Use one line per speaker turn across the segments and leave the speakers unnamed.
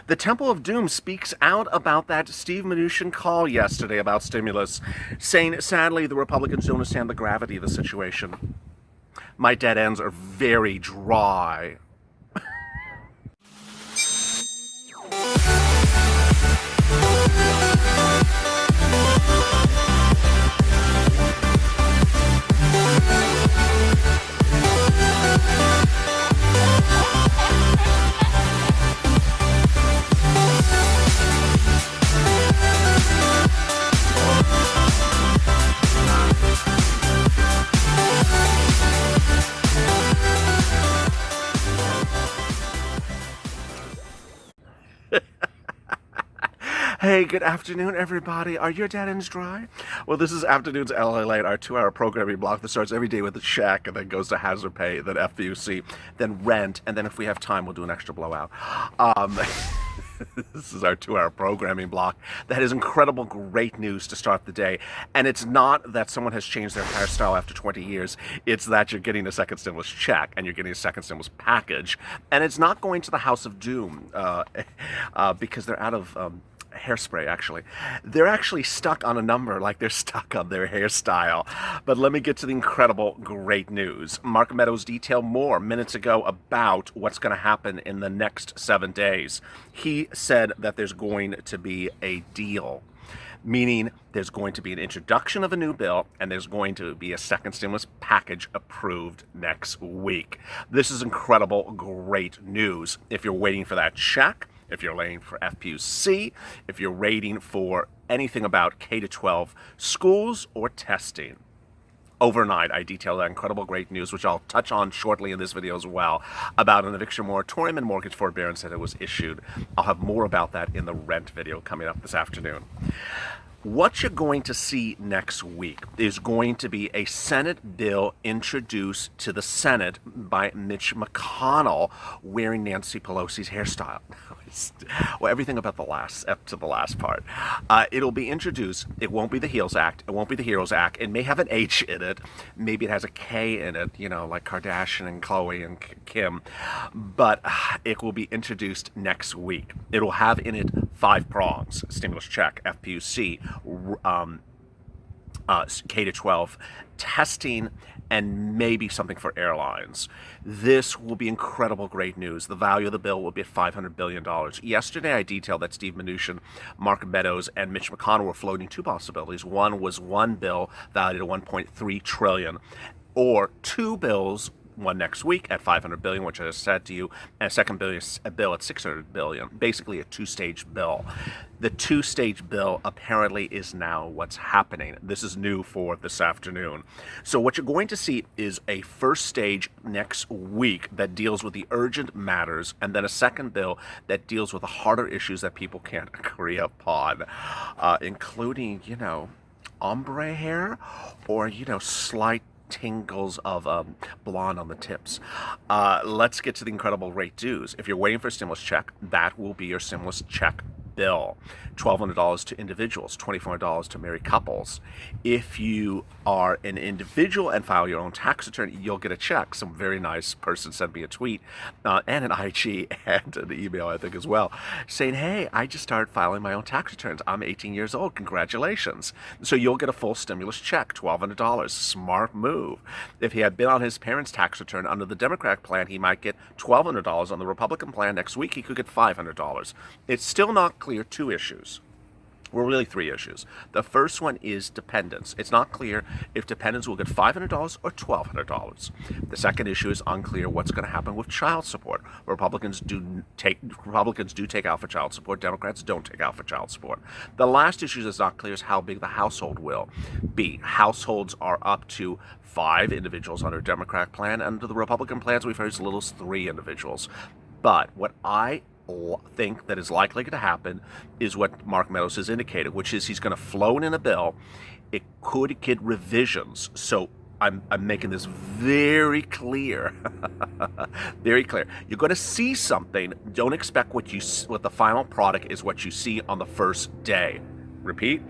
The Temple of Doom speaks out about that Steve Mnuchin call yesterday about stimulus, saying, sadly, the Republicans don't understand the gravity of the situation. My dead ends are very dry. Hey, good afternoon, everybody. Are your dead ends dry? Well, this is Afternoon's LALATE, our 2-hour programming block that starts every day with a check and then goes to hazard pay, then FPUC, then rent, and then if we have time, we'll do an extra blowout. This is our 2-hour programming block. That is incredible, great news to start the day. And it's not that someone has changed their hairstyle after 20 years. It's that you're getting a second stimulus check and you're getting a second stimulus package. And it's not going to the House of Doom because they're out of hairspray, actually. They're actually stuck on a number like they're stuck on their hairstyle. But let me get to the incredible, great news. Mark Meadows detailed more minutes ago about what's going to happen in the next 7 days. He said that there's going to be a deal, meaning there's going to be an introduction of a new bill and there's going to be a second stimulus package approved next week. This is incredible, great news. If you're waiting for that check, if you're waiting for FPUC, if you're waiting for anything about K-12 schools or testing. Overnight, I detail that incredible great news, which I'll touch on shortly in this video as well, about an eviction moratorium and mortgage forbearance that it was issued. I'll have more about that in the rent video coming up this afternoon. What you're going to see next week is going to be a Senate bill introduced to the Senate by Mitch McConnell wearing Nancy Pelosi's hairstyle. Well, everything about the last, up to the last part. It'll be introduced. It won't be the HEALS Act. It won't be the HEROES Act. It may have an H in it. Maybe it has a K in it, you know, like Kardashian and Khloe and Kim. But it will be introduced next week. It'll have in it 5 prongs: stimulus check, FPUC, K-12 testing, and maybe something for airlines. This will be incredible, great news. The value of the bill will be at $500 billion. Yesterday, I detailed that Steve Mnuchin, Mark Meadows, and Mitch McConnell were floating 2 possibilities. One was one bill valued at $1.3 trillion, or 2 bills, one next week at $500 billion, which I just said to you, and a second bill at $600 billion, basically a 2-stage bill. The 2-stage bill apparently is now what's happening. This is new for this afternoon. So what you're going to see is a first stage next week that deals with the urgent matters, and then a second bill that deals with the harder issues that people can't agree upon, including, you know, ombre hair or, you know, slight tingles of blonde on the tips. Let's get to the incredible rate dues. If you're waiting for a stimulus check, that will be your stimulus check bill. $1,200 to individuals, $2,400 to married couples. If you are an individual and file your own tax return, you'll get a check. Some very nice person sent me a tweet and an IG and an email, I think, as well, saying, hey, I just started filing my own tax returns. I'm 18 years old. Congratulations. So you'll get a full stimulus check, $1,200. Smart move. If he had been on his parents' tax return under the Democratic plan, he might get $1,200. On the Republican plan next week, he could get $500. It's still not clear 2 issues. Well, really 3 issues. The first one is dependents. It's not clear if dependents will get $500 or $1,200. The second issue is unclear what's going to happen with child support. Republicans do take out for child support. Democrats don't take out for child support. The last issue that's not clear is how big the household will be. Households are up to 5 individuals under a Democratic plan. Under the Republican plans, we've heard as little as 3 individuals. But what I think that is likely to happen is what Mark Meadows has indicated, which is he's going to float in a bill. It could get revisions. So I'm making this very clear, very clear. You're going to see something. Don't expect what the final product is what you see on the first day. Repeat,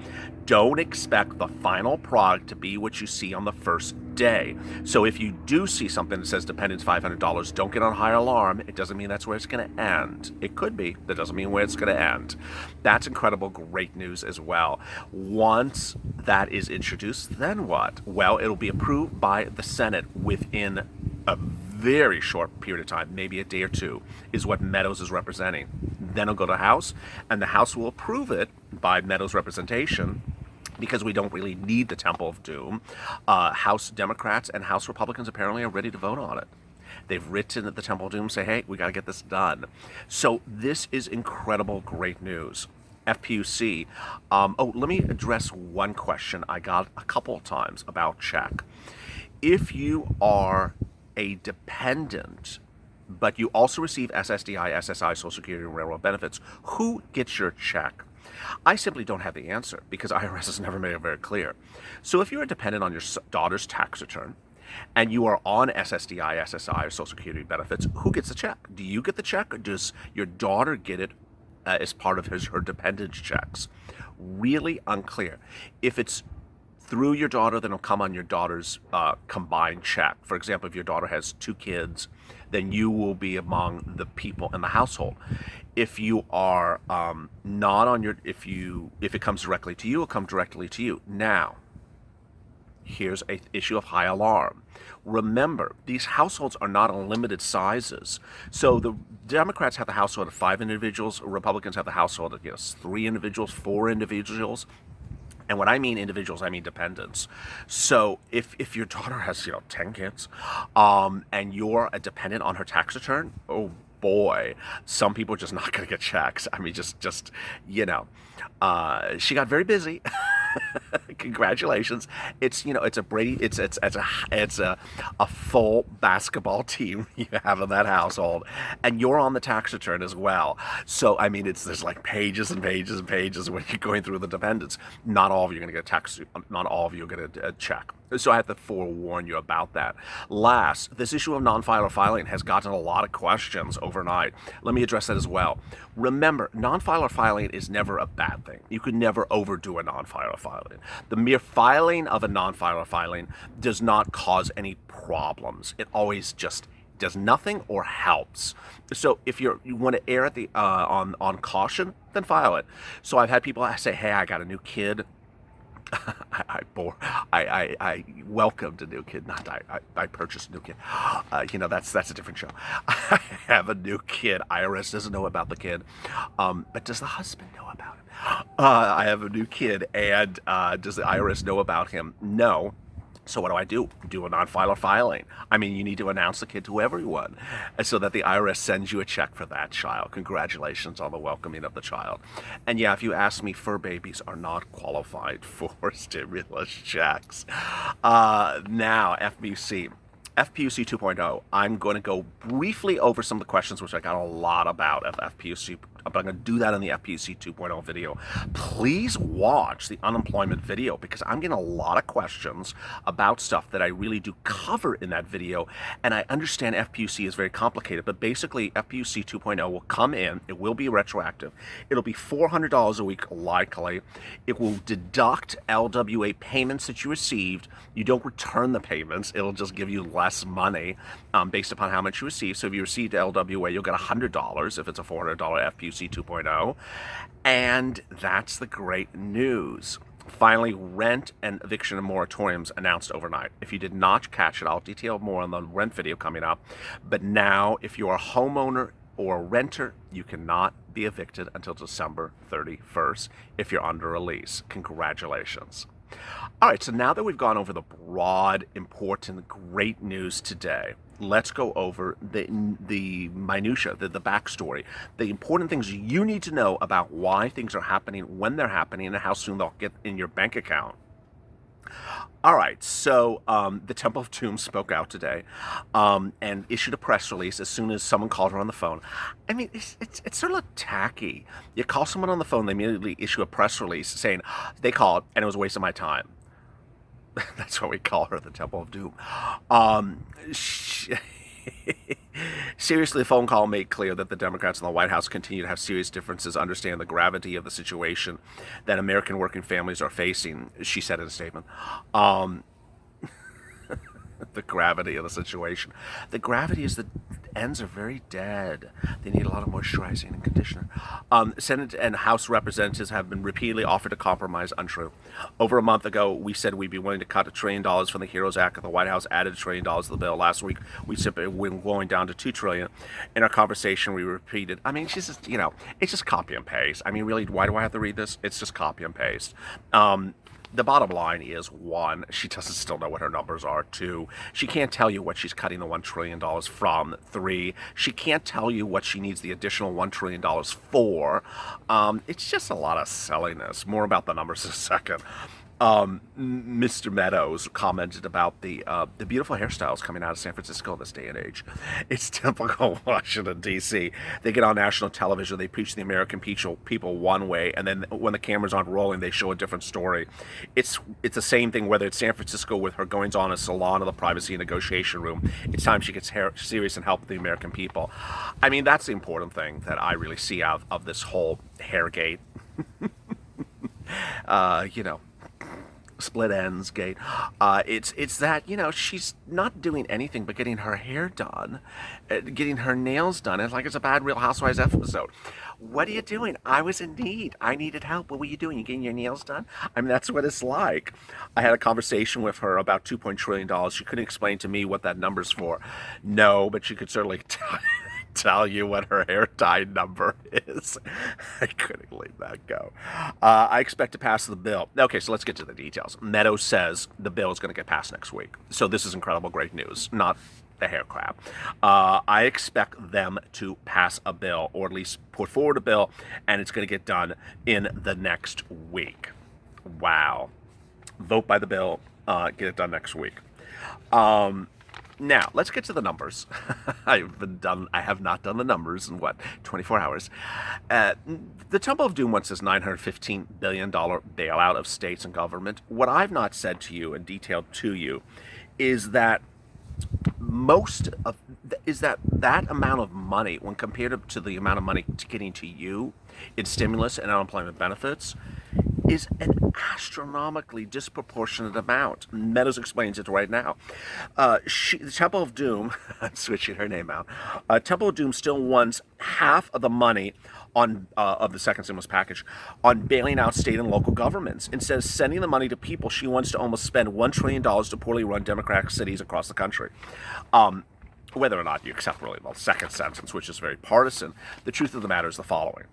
don't expect the final product to be what you see on the first today. So if you do see something that says dependents $500, don't get on high alarm. It doesn't mean that's where it's going to end. It could be. That doesn't mean where it's going to end. That's incredible, great news as well. Once that is introduced, then what? Well, it'll be approved by the Senate within a very short period of time, maybe a day or two, is what Meadows is representing. Then it'll go to the House, and the House will approve it by Meadows' representation, because we don't really need the Temple of Doom. House Democrats and House Republicans apparently are ready to vote on it. They've written at the Temple of Doom, say, hey, we got to get this done. So this is incredible, great news. FPUC. Let me address one question I got a couple of times about check. If you are a dependent, but you also receive SSDI, SSI, Social Security, and Railroad benefits, who gets your check? I simply don't have the answer because IRS has never made it very clear. So if you're a dependent on your daughter's tax return and you are on SSDI, SSI, or Social Security benefits, who gets the check? Do you get the check, or does your daughter get it as part of her dependent checks? Really unclear. If it's through your daughter, then it'll come on your daughter's combined check. For example, if your daughter has 2 kids, then you will be among the people in the household. If you are not on your, if it comes directly to you, it'll come directly to you. Now, here's an issue of high alarm. Remember, these households are not unlimited sizes. So the Democrats have the household of 5 individuals, Republicans have the household of 3 individuals, 4 individuals. And when I mean individuals, I mean dependents. So if your daughter has 10 kids, and you're a dependent on her tax return, oh boy, some people are just not going to get checks. I mean, she got very busy. Congratulations. It's a full basketball team you have in that household, and you're on the tax return as well. So I mean, there's like pages and pages and pages when you're going through the dependents. Not all of you are going to get a tax. Not all of you are going to get a check. So I have to forewarn you about that. Last, this issue of non-filer filing has gotten a lot of questions overnight. Let me address that as well. Remember, non-filer filing is never a bad thing. You could never overdo a non-filer filing. The mere filing of a non-filer filing does not cause any problems. It always just does nothing or helps. So if you want to err at the on caution, then file it. So I've had people say, "Hey, I got a new kid." I welcomed a new kid. Not I purchased a new kid. That's a different show. I have a new kid. IRS doesn't know about the kid, but does the husband know about him? I have a new kid, and does the IRS know about him? No. So what do? Do a non-filer filing. I mean, you need to announce the kid to everyone so that the IRS sends you a check for that child. Congratulations on the welcoming of the child. And yeah, if you ask me, fur babies are not qualified for stimulus checks. Now, FPUC 2.0. I'm going to go briefly over some of the questions, which I got a lot about of FPUC, but I'm going to do that in the FPUC 2.0 video. Please watch the unemployment video because I'm getting a lot of questions about stuff that I really do cover in that video. And I understand FPUC is very complicated, but basically FPUC 2.0 will come in. It will be retroactive. It'll be $400 a week likely. It will deduct LWA payments that you received. You don't return the payments. It'll just give you less money based upon how much you receive. So if you received LWA, you'll get $100 if it's a $400 FPUC 2.0. And that's the great news. Finally, rent and eviction and moratoriums announced overnight. If you did not catch it, I'll detail more on the rent video coming up. But now, if you're a homeowner or a renter, you cannot be evicted until December 31st if you're under a lease. Congratulations. All right, so now that we've gone over the broad, important, great news today, let's go over the minutia, the backstory, the important things you need to know about why things are happening, when they're happening, and how soon they'll get in your bank account. All right, so the Temple of Doom spoke out today and issued a press release as soon as someone called her on the phone. I mean, it's sort of tacky. You call someone on the phone, they immediately issue a press release saying they called and it was a waste of my time. That's why we call her the Temple of Doom. Seriously, the phone call made clear that the Democrats in the White House continue to have serious differences, understand the gravity of the situation that American working families are facing, she said in a statement. The gravity of the situation. The gravity is the ends are very dead. They need a lot of moisturizing and conditioner. Senate and House representatives have been repeatedly offered a compromise. Untrue. Over a month ago, we said we'd be willing to cut $1 trillion from the HEROES Act. The White House added $1 trillion to the bill. Last week, we simply went going down to $2 trillion. In our conversation, we repeated. I mean, she's just, it's just copy and paste. I mean, really, why do I have to read this? It's just copy and paste. The bottom line is, one, she doesn't still know what her numbers are. Two, she can't tell you what she's cutting the $1 trillion from. Three, she can't tell you what she needs the additional $1 trillion for. It's just a lot of silliness. More about the numbers in a second. Mr. Meadows commented about the beautiful hairstyles coming out of San Francisco in this day and age. It's typical Washington, D.C. They get on national television, they preach the American people one way, and then when the cameras aren't rolling, they show a different story. It's the same thing whether it's San Francisco with her goings-on in a salon or the privacy negotiation room. It's time she gets serious and help the American people. I mean, that's the important thing that I really see out of this whole hairgate. Split ends gate. It's that, she's not doing anything but getting her hair done, getting her nails done. It's like it's a bad Real Housewives episode. What are you doing? I was in need. I needed help. What were you doing? You getting your nails done? I mean, that's what it's like. I had a conversation with her about $2 trillion. She couldn't explain to me what that number's for. No, but she could certainly tell you what her hair dye number is. I couldn't leave that go. I expect to pass the bill. Okay, so let's get to the details. Meadows says the bill is going to get passed next week. So this is incredible, great news, not the hair crap. I expect them to pass a bill, or at least put forward a bill, and it's going to get done in the next week. Wow. Vote by the bill, get it done next week. Now, let's get to the numbers. I have not done the numbers in, 24 hours. The Temple of Doom wants this $915 billion bailout of states and government. What I've not said to you and detailed to you is that that amount of money, when compared to the amount of money getting to you in stimulus and unemployment benefits, is an astronomically disproportionate amount. Meadows explains it right now. The Temple of Doom, I'm switching her name out, Temple of Doom still wants half of the money of the second stimulus package on bailing out state and local governments. Instead of sending the money to people, she wants to almost spend $1 trillion to poorly run Democratic cities across the country. Whether or not you accept really the second sentence, which is very partisan, the truth of the matter is the following.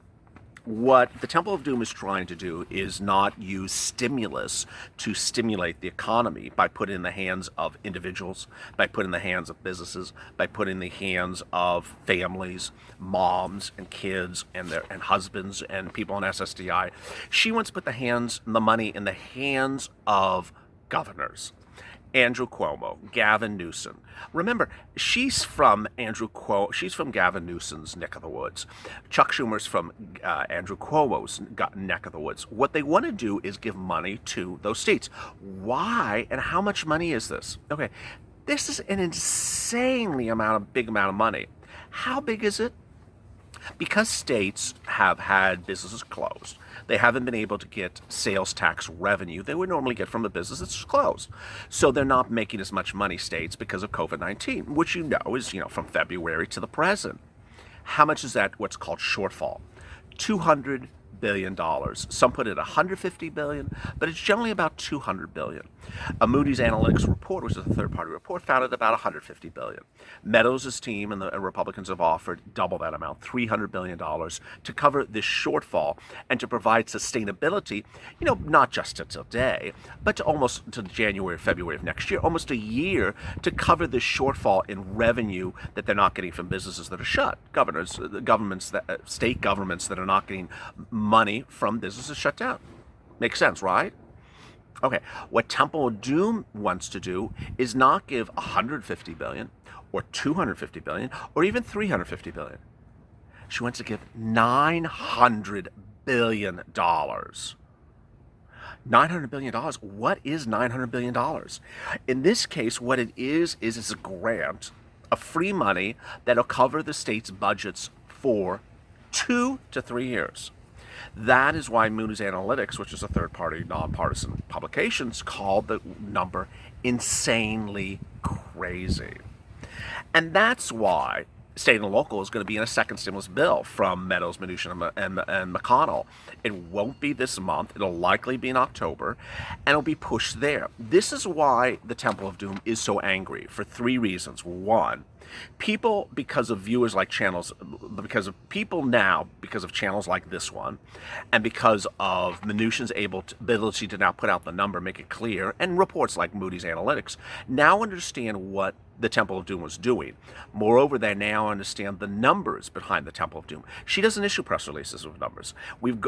What the Temple of Doom is trying to do is not use stimulus to stimulate the economy by putting in the hands of individuals, by putting in the hands of businesses, by putting in the hands of families, moms and kids and husbands and people on SSDI. She wants to put the money in the hands of governors. Andrew Cuomo, Gavin Newsom. Remember, she's from Gavin Newsom's neck of the woods. Chuck Schumer's from Andrew Cuomo's neck of the woods. What they want to do is give money to those states. Why and how much money is this? Okay, this is an insanely big amount of money. How big is it? Because states have had businesses closed, they haven't been able to get sales tax revenue they would normally get from a business that's closed. So they're not making as much money, states, because of COVID-19, which is, from February to the present. How much is that what's called shortfall? $200 billion. Some put it $150 billion, but it's generally about $200 billion. A Moody's Analytics report, which is a third-party report, found it about $150 billion. Meadows' team and the Republicans have offered double that amount, $300 billion, to cover this shortfall and to provide sustainability, not just to today, but to January, February of next year, almost a year, to cover this shortfall in revenue that they're not getting from businesses that are shut, state governments that are not getting money from businesses shut down. Makes sense, right? Okay, what Temple of Doom wants to do is not give $150 billion or $250 billion or even $350 billion. She wants to give $900 billion. $900 billion. What is $900 billion? In this case, what it is it's a grant of free money that'll cover the state's budgets for 2 to 3 years. That is why Moody's Analytics, which is a third-party, nonpartisan publication, called the number insanely crazy. And that's why state and local is going to be in a second stimulus bill from Meadows, Mnuchin, and McConnell. It won't be this month. It'll likely be in October, and it'll be pushed there. This is why the Temple of Doom is so angry, for three reasons. One, people, because of viewers like channels, because of people now, because of channels like this one, and because of Mnuchin's ability to now put out the number, make it clear, and reports like Moody's Analytics, now understand what the Temple of Doom was doing. Moreover, they now understand the numbers behind the Temple of Doom. She doesn't issue press releases with numbers.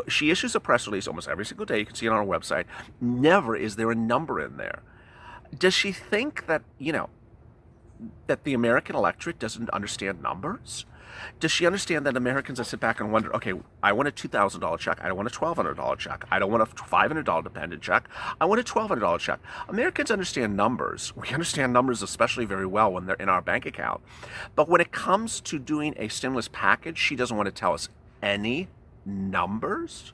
She issues a press release almost every single day. You can see it on our website. Never is there a number in there. Does she think that, that the American electorate doesn't understand numbers? Does she understand that Americans that sit back and wonder, okay, I want a $2,000 check, I don't want a $1,200 check, I don't want a $500 dependent check, I want a $1,200 check. Americans understand numbers. We understand numbers especially very well when they're in our bank account. But when it comes to doing a stimulus package, she doesn't want to tell us any numbers.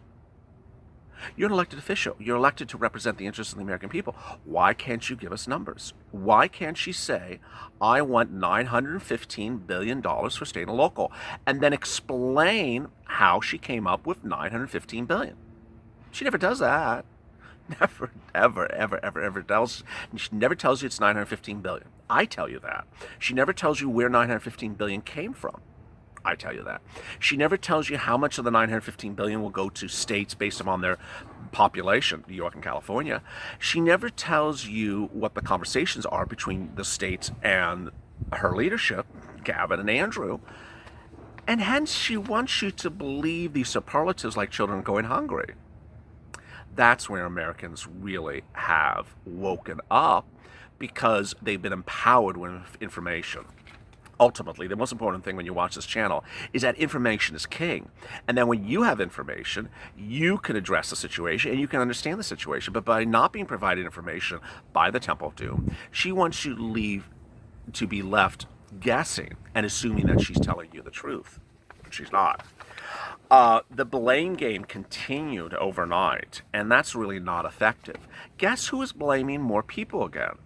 You're an elected official. You're elected to represent the interests of the American people. Why can't you give us numbers? Why can't she say, I want $915 billion for state and local, and then explain how she came up with $915 billion? She never does that. Never, ever tells. She never tells you it's $915 billion. I tell you that. She never tells you where $915 billion came from. I tell you that. She never tells you how much of the $915 billion will go to states based upon their population, New York and California. She never tells you what the conversations are between the states and her leadership, Gavin and Andrew. And hence she wants you to believe these superlatives like children going hungry. That's where Americans really have woken up, because they've been empowered with information. Ultimately, the most important thing when you watch this channel is that information is king. And then when you have information, you can address the situation and you can understand the situation. But by not being provided information by the Temple of Doom, she wants you to be left guessing and assuming that she's telling you the truth. She's not. The blame game continued overnight, and that's really not effective. Guess who is blaming more people again?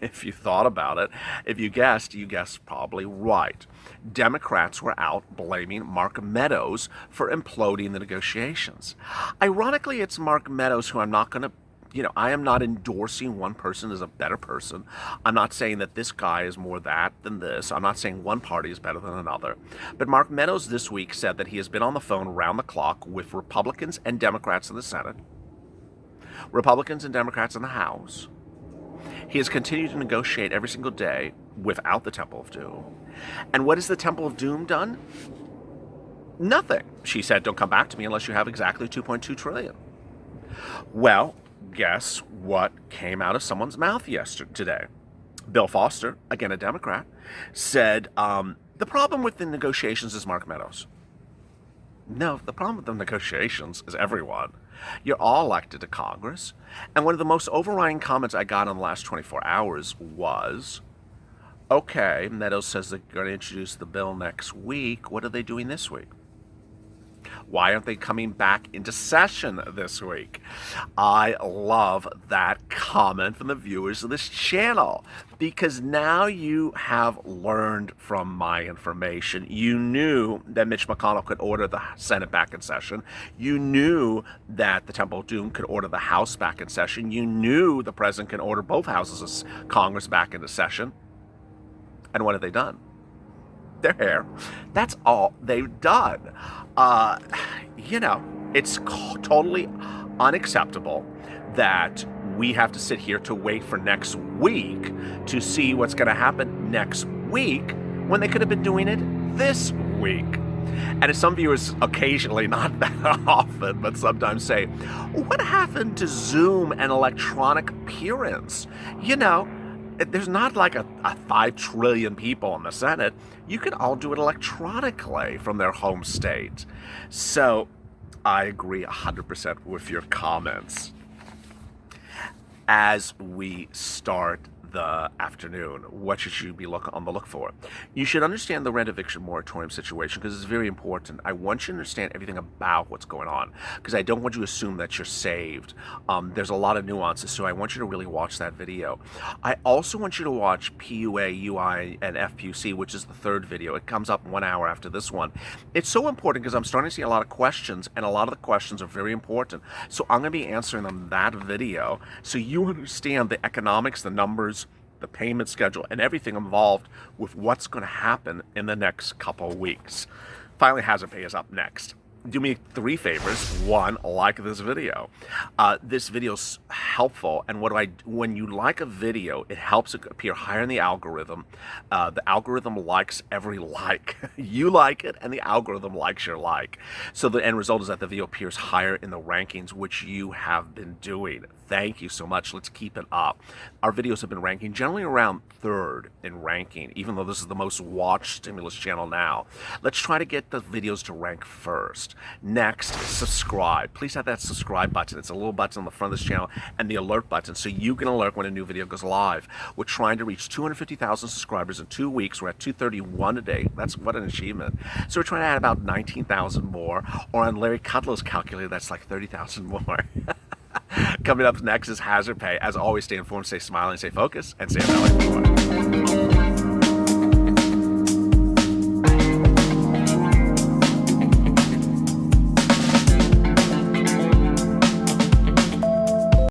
If you thought about it, if you guessed probably right. Democrats were out blaming Mark Meadows for imploding the negotiations. Ironically, it's Mark Meadows who I'm not going to, I am not endorsing one person as a better person. I'm not saying that this guy is more that than this. I'm not saying one party is better than another. But Mark Meadows this week said that he has been on the phone around the clock with Republicans and Democrats in the Senate, Republicans and Democrats in the House. He has continued to negotiate every single day without the Temple of Doom. And what has the Temple of Doom done? Nothing. She said, don't come back to me unless you have exactly $2.2 trillion. Well, guess what came out of someone's mouth today? Bill Foster, again a Democrat, said, the problem with the negotiations is Mark Meadows. No, the problem with the negotiations is everyone. You're all elected to Congress. And one of the most overriding comments I got in the last 24 hours was, okay, Meadows says they're going to introduce the bill next week. What are they doing this week? Why aren't they coming back into session this week? I love that comment from the viewers of this channel, because now you have learned from my information. You knew that Mitch McConnell could order the Senate back in session. You knew that the Temple of Doom could order the House back in session. You knew the president can order both houses of Congress back into session. And what have they done? Their hair. That's all they've done. It's totally unacceptable that we have to sit here to wait for next week to see what's going to happen next week when they could have been doing it this week. And as some viewers occasionally, not that often, but sometimes say, what happened to Zoom and electronic appearance? There's not like a 5 trillion people in the Senate. You can all do it electronically from their home state. So I agree 100% with your comments. As we start the afternoon. What should you be on the look for? You should understand the rent eviction moratorium situation because it's very important. I want you to understand everything about what's going on because I don't want you to assume that you're saved. There's a lot of nuances, so I want you to really watch that video. I also want you to watch PUA, UI, and FPUC, which is the third video. It comes up 1 hour after this one. It's so important because I'm starting to see a lot of questions, and a lot of the questions are very important. So I'm going to be answering them in that video so you understand the economics, the numbers, the payment schedule, and everything involved with what's going to happen in the next couple of weeks. Finally, Hazard Pay is up next. Do me 3 favors. 1, like this video. This video's helpful, and when you like a video, it helps it appear higher in the algorithm. The algorithm likes every like. You like it, and the algorithm likes your like. So the end result is that the video appears higher in the rankings, which you have been doing. Thank you so much. Let's keep it up. Our videos have been ranking generally around 3rd in ranking, even though this is the most watched stimulus channel now. Let's try to get the videos to rank first. Next, subscribe. Please have that subscribe button. It's a little button on the front of this channel, and the alert button so you can alert when a new video goes live. We're trying to reach 250,000 subscribers in 2 weeks. We're at 231 today. That's what an achievement. So we're trying to add about 19,000 more, or on Larry Kudlow's calculator, that's like 30,000 more. Coming up next is Hazard Pay. As always, stay informed, stay smiling, stay focused, and stay in LA.